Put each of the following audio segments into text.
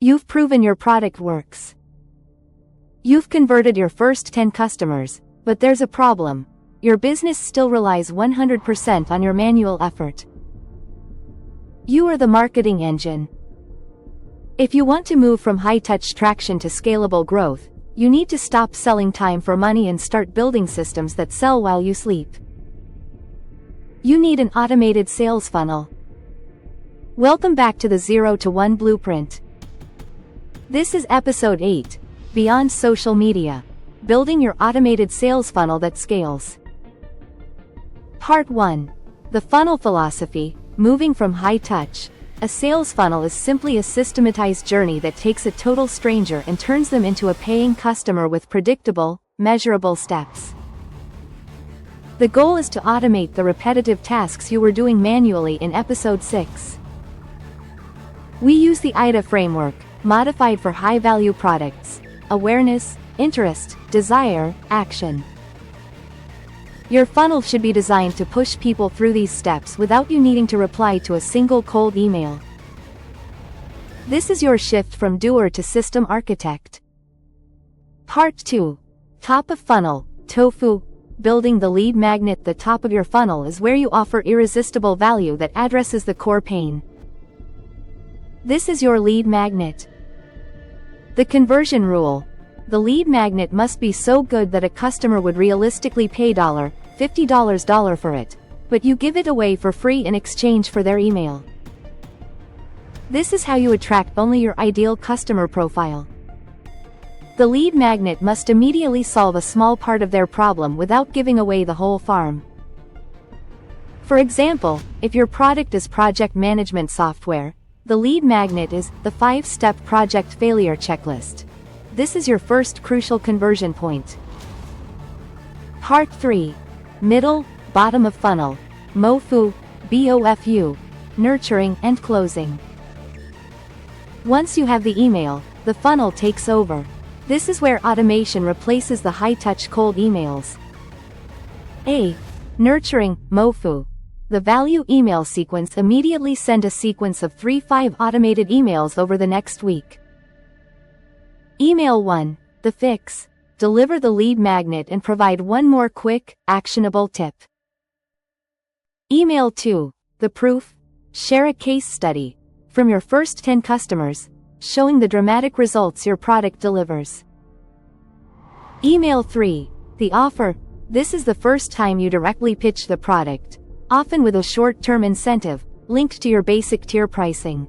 You've proven your product works. You've converted your first 10 customers, but there's a problem. Your business still relies 100% on your manual effort. You are the marketing engine. If you want to move from high-touch traction to scalable growth, you need to stop selling time for money and start building systems that sell while you sleep. You need an automated sales funnel. Welcome back to the 0 to 1 Blueprint. This is episode 8, Beyond Social Media, Building Your Automated Sales Funnel That Scales. Part 1. The Funnel Philosophy, Moving from High Touch. A sales funnel is simply a systematized journey that takes a total stranger and turns them into a paying customer with predictable, measurable steps. The goal is to automate the repetitive tasks you were doing manually in episode 6. We use the AIDA framework, modified for high-value products: awareness, interest, desire, action. Your funnel should be designed to push people through these steps without you needing to reply to a single cold email. This is your shift from doer to system architect. Part 2. Top of funnel, TOFU, building the lead magnet. The top of your funnel is where you offer irresistible value that addresses the core pain. This is your lead magnet. The conversion rule. The lead magnet must be so good that a customer would realistically pay $50 for it, but you give it away for free in exchange for their email. This is how you attract only your ideal customer profile. The lead magnet must immediately solve a small part of their problem without giving away the whole farm. For example, if your product is project management software, the lead magnet is the 5-step project failure checklist. This is your first crucial conversion point. Part 3. Middle, bottom of funnel, MOFU, BOFU, nurturing and closing. Once you have the email, the funnel takes over. This is where automation replaces the high-touch cold emails. A. Nurturing, MOFU. The value email sequence. Immediately send a sequence of 3-5 automated emails over the next week. Email 1, the fix. Deliver the lead magnet and provide one more quick, actionable tip. Email 2, the proof. Share a case study from your first 10 customers, showing the dramatic results your product delivers. Email 3, the offer. This is the first time you directly pitch the product, often with a short-term incentive, linked to your basic tier pricing.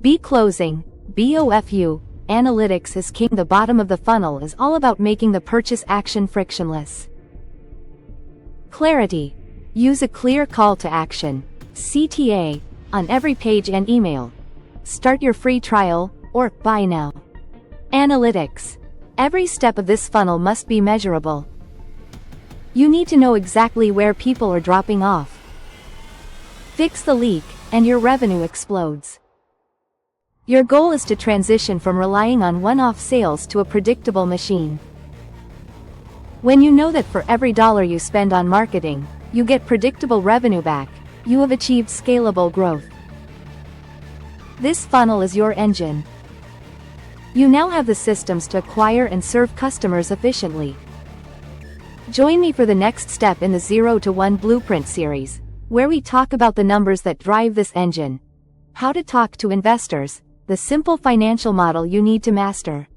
B. Closing, BOFU. Analytics is king. The bottom of the funnel is all about making the purchase action frictionless. Clarity. Use a clear call to action, CTA, on every page and email. Start your free trial, or buy now. Analytics. Every step of this funnel must be measurable. You need to know exactly where people are dropping off. Fix the leak, and your revenue explodes. Your goal is to transition from relying on one-off sales to a predictable machine. When you know that for every dollar you spend on marketing, you get predictable revenue back, you have achieved scalable growth. This funnel is your engine. You now have the systems to acquire and serve customers efficiently. Join me for the next step in the 0 to 1 Blueprint series, where we talk about the numbers that drive this engine, how to talk to investors, the simple financial model you need to master.